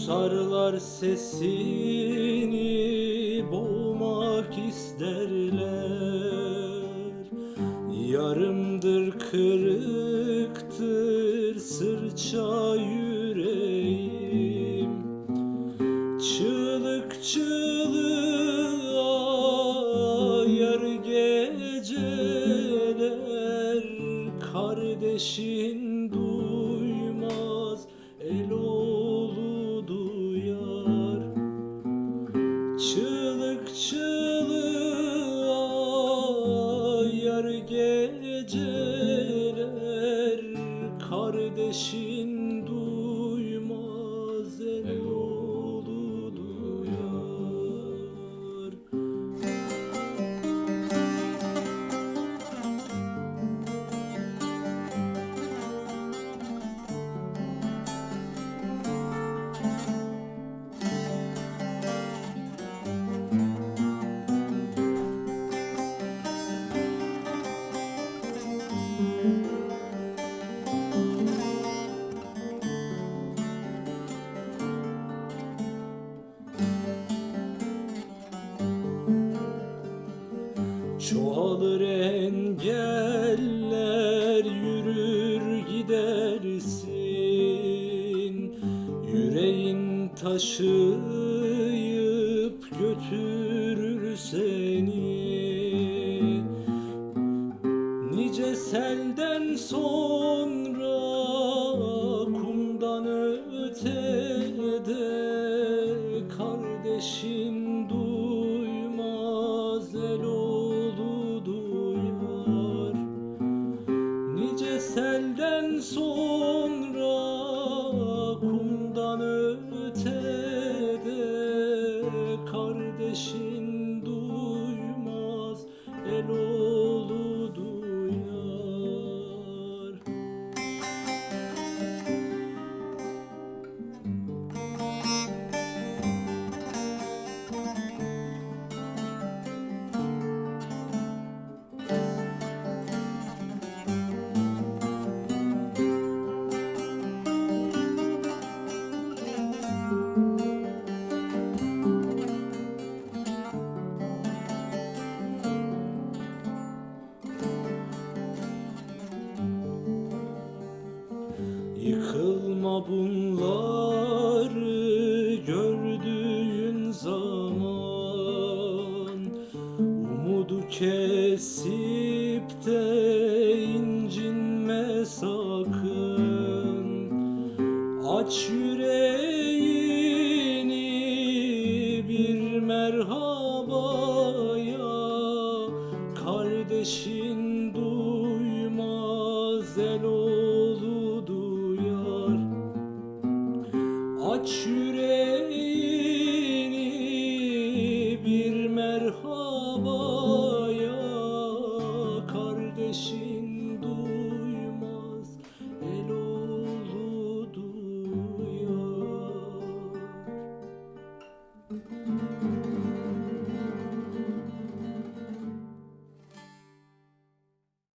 Susarlar sesini boğmak isterler. Yarımdır kırıktır sırça yüreğim. Çığlık çığlığa yar geceler. Kardeşin duymaz, el oğlu duyar. Çığlık çığlığa yar geceler. Kardeşin duymaz, el oğlu duyar. Çoğalır engeller, yürür gidersin. Yüreğin taşıyıp götürür seni. Nice selden sonra kumdan ötede kardeşin duymaz, el oğlu duyar. Nice selden sonra kumdan ötede kardeşin duymaz, el oğlu duyar. Yıkılma bunları gördüğün zaman. Umudu kesip de incinme sakın. Aç yüreğini bir merhabaya. Kardeşin duymaz, el oğlu duyar. Aç